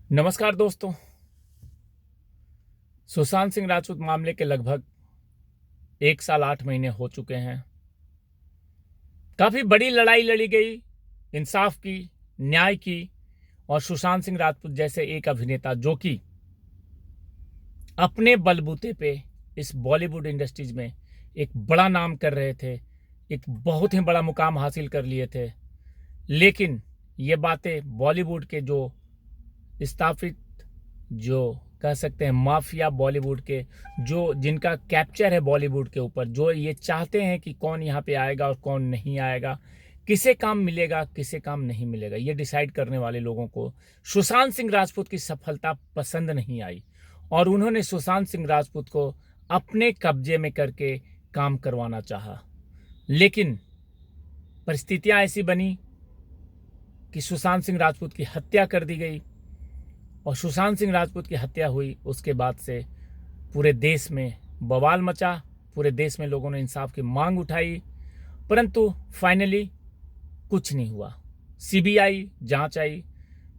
नमस्कार दोस्तों। सुशांत सिंह राजपूत मामले के लगभग 1 साल 8 महीने हो चुके हैं। काफी बड़ी लड़ाई लड़ी गई इंसाफ की, न्याय की, और सुशांत सिंह राजपूत जैसे एक अभिनेता जो कि अपने बलबूते पे इस बॉलीवुड इंडस्ट्रीज में एक बड़ा नाम कर रहे थे, एक बहुत ही बड़ा मुकाम हासिल कर लिए थे, लेकिन ये बातें बॉलीवुड के जो स्थापित, जो कह सकते हैं माफिया बॉलीवुड के, जो जिनका कैप्चर है बॉलीवुड के ऊपर, जो ये चाहते हैं कि कौन यहाँ पे आएगा और कौन नहीं आएगा, किसे काम मिलेगा किसे काम नहीं मिलेगा, ये डिसाइड करने वाले लोगों को सुशांत सिंह राजपूत की सफलता पसंद नहीं आई और उन्होंने सुशांत सिंह राजपूत को अपने कब्जे में करके काम करवाना चाहा। लेकिन परिस्थितियां ऐसी बनी कि सुशांत सिंह राजपूत की हत्या कर दी गई और सुशांत सिंह राजपूत की हत्या हुई उसके बाद से पूरे देश में बवाल मचा। पूरे देश में लोगों ने इंसाफ की मांग उठाई, परंतु फाइनली कुछ नहीं हुआ। सीबीआई जांच आई।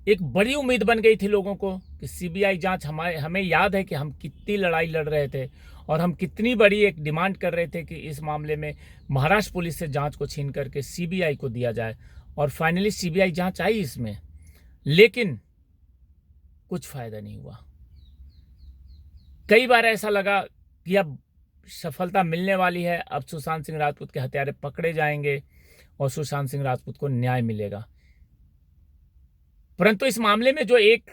एक बड़ी उम्मीद बन गई थी लोगों को कि सीबीआई जांच, हमें याद है कि हम कितनी लड़ाई लड़ रहे थे और हम कितनी बड़ी एक डिमांड कर रहे थे कि इस मामले में महाराष्ट्र पुलिस से जांच को छीन करके सीबीआई को दिया जाए, और फाइनली सीबीआई जांच आई इसमें, लेकिन कुछ फायदा नहीं हुआ। कई बार ऐसा लगा कि अब सफलता मिलने वाली है, अब सुशांत सिंह राजपूत के हत्यारे पकड़े जाएंगे और सुशांत सिंह राजपूत को न्याय मिलेगा, परंतु इस मामले में जो एक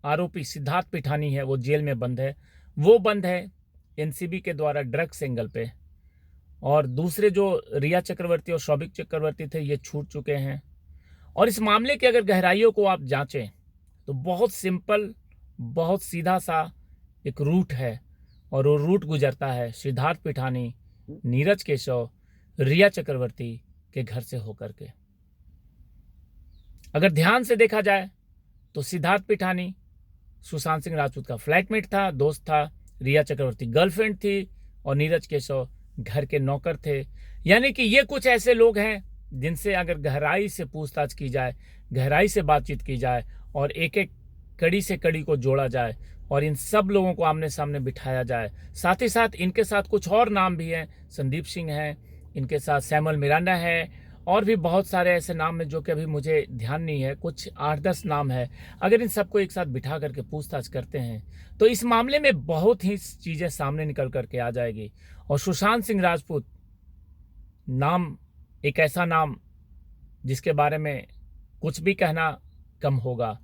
आरोपी सिद्धार्थ पिठानी है वो जेल में बंद है। वो बंद है एनसीबी के द्वारा ड्रग्स एंगल पे, और दूसरे जो रिया चक्रवर्ती और शौविक चक्रवर्ती थे ये छूट चुके हैं। और इस मामले की अगर गहराइयों को आप जांचें तो बहुत सिंपल, बहुत सीधा सा एक रूट है, और वो रूट गुजरता है सिद्धार्थ पिठानी, नीरज केशव, रिया चक्रवर्ती के घर से होकर के। अगर ध्यान से देखा जाए तो सिद्धार्थ पिठानी सुशांत सिंह राजपूत का फ्लैटमेट था, दोस्त था, रिया चक्रवर्ती गर्लफ्रेंड थी, और नीरज केशव घर के नौकर थे। यानी कि ये कुछ ऐसे लोग हैं जिनसे अगर गहराई से पूछताछ की जाए, गहराई से बातचीत की जाए और एक एक कड़ी से कड़ी को जोड़ा जाए और इन सब लोगों को आमने सामने बिठाया जाए। साथ ही साथ इनके साथ कुछ और नाम भी हैं, संदीप सिंह हैं, इनके साथ सैमुअल मिरांडा है, और भी बहुत सारे ऐसे नाम हैं जो कि अभी मुझे ध्यान नहीं है, कुछ 8-10 नाम है। अगर इन सबको एक साथ बिठा करके पूछताछ करते हैं तो इस मामले में बहुत ही चीज़ें सामने निकल करके आ जाएगी। और सुशांत सिंह राजपूत नाम एक ऐसा नाम जिसके बारे में कुछ भी कहना कम होगा।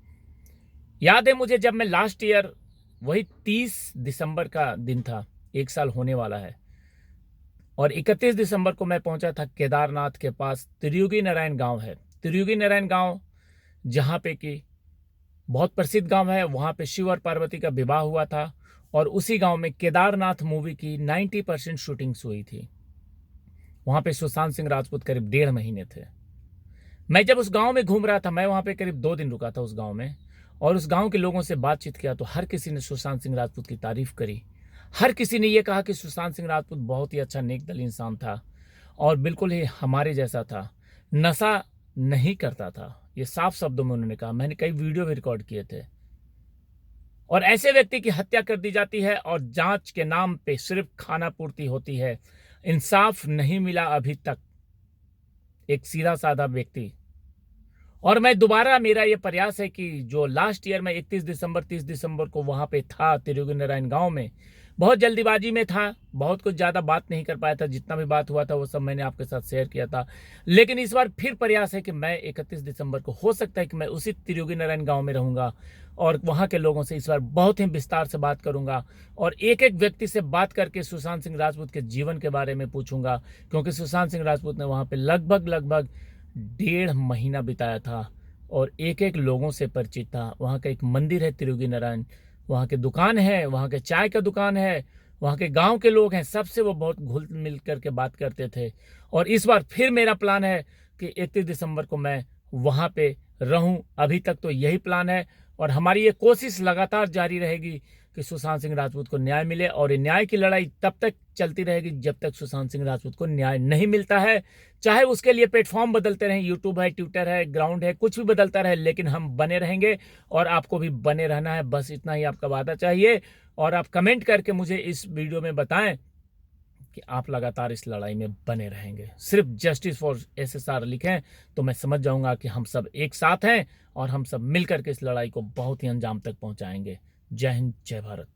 याद है मुझे, जब मैं लास्ट ईयर, वही 30 दिसंबर का दिन था, 1 साल होने वाला है, और 31 दिसंबर को मैं पहुंचा था केदारनाथ के पास। त्रियुगी नारायण गांव है, त्रियुगी नारायण गांव जहां पे कि बहुत प्रसिद्ध गांव है। वहां पे शिव और पार्वती का विवाह हुआ था, और उसी गांव में केदारनाथ मूवी की 90% शूटिंग्स हुई थी। वहां पे सुशांत सिंह राजपूत करीब 1.5 महीने थे। मैं जब उस गांव में घूम रहा था, मैं वहां पे करीब 2 दिन रुका था उस गांव में, और उस गांव के लोगों से बातचीत किया तो हर किसी ने सुशांत सिंह राजपूत की तारीफ करी। हर किसी ने यह कहा कि सुशांत सिंह राजपूत बहुत ही अच्छा नेक दिल इंसान था और बिल्कुल ही हमारे जैसा था, नशा नहीं करता था। ये साफ शब्दों में उन्होंने कहा। मैंने कई वीडियो भी रिकॉर्ड किए थे। और ऐसे व्यक्ति की हत्या कर दी जाती है और जांच के नाम पे सिर्फ खाना पूर्ति होती है। इंसाफ नहीं मिला अभी तक एक सीधा साधा व्यक्ति। और मैं दोबारा, मेरा ये प्रयास है कि जो लास्ट ईयर में 31 दिसंबर 30 दिसंबर को वहां पे था त्रियुगी नारायण गांव में, बहुत जल्दीबाजी में था, बहुत कुछ ज़्यादा बात नहीं कर पाया था। जितना भी बात हुआ था वो सब मैंने आपके साथ शेयर किया था। लेकिन इस बार फिर प्रयास है कि मैं 31 दिसंबर को, हो सकता है कि मैं उसी त्रियुगी नारायण गांव में रहूंगा और वहां के लोगों से इस बार बहुत ही विस्तार से बात करूंगा और एक एक व्यक्ति से बात करके सुशांत सिंह राजपूत के जीवन के बारे में पूछूंगा, क्योंकि सुशांत सिंह राजपूत ने वहां पे लगभग 1.5 महीना बिताया था और एक एक लोगों से परिचित था। वहाँ का एक मंदिर है त्रियुगी नारायण, वहाँ के दुकान है, वहाँ के चाय का दुकान है, वहाँ के गांव के लोग हैं, सबसे वो बहुत घुल मिल करके बात करते थे। और इस बार फिर मेरा प्लान है कि 31 दिसंबर को मैं वहाँ पे रहूं। अभी तक तो यही प्लान है, और हमारी ये कोशिश लगातार जारी रहेगी कि सुशांत सिंह राजपूत को न्याय मिले। और ये न्याय की लड़ाई तब तक चलती रहेगी जब तक सुशांत सिंह राजपूत को न्याय नहीं मिलता है। चाहे उसके लिए प्लेटफॉर्म बदलते रहें, यूट्यूब है, ट्विटर है, ग्राउंड है, कुछ भी बदलता रहे, लेकिन हम बने रहेंगे और आपको भी बने रहना है। बस इतना ही आपका वादा चाहिए। और आप कमेंट करके मुझे इस वीडियो में बताएं कि आप लगातार इस लड़ाई में बने रहेंगे। सिर्फ जस्टिस फॉर SSR लिखें तो मैं समझ जाऊंगा कि हम सब एक साथ हैं और हम सब मिलकर के इस लड़ाई को बहुत ही अंजाम तक पहुंचाएंगे। जय हिंद, जय भारत।